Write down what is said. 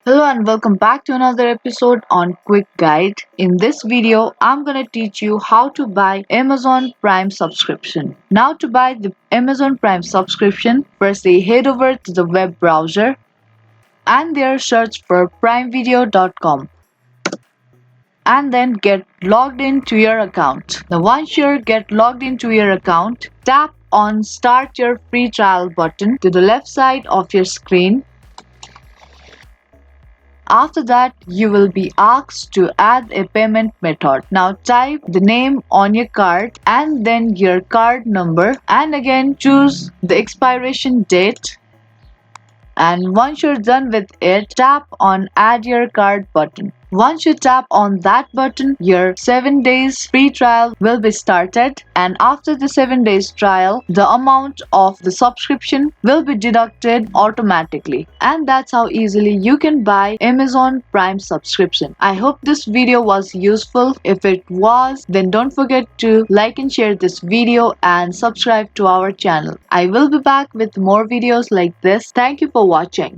Hello and welcome back to another episode on Quick Guide. In this video, I'm gonna teach you how to buy Amazon Prime subscription. Now to buy the Amazon Prime subscription, firstly head over to the web browser and there search for primevideo.com and then get logged into your account. Now once you get logged into your account, tap on start your free trial button to the left side of your screen. After that, you will be asked to add a payment method. Now type the name on your card and then your card number and again choose the expiration date. And once you're done with it, tap on add your card button. Once you tap on that button, your 7 days free trial will be started, and after the 7 days trial, the amount of the subscription will be deducted automatically. And that's how easily you can buy Amazon Prime subscription. I hope this video was useful. If it was, then don't forget to like and share this video and subscribe to our channel. I will be back with more videos like this. Thank you for watching.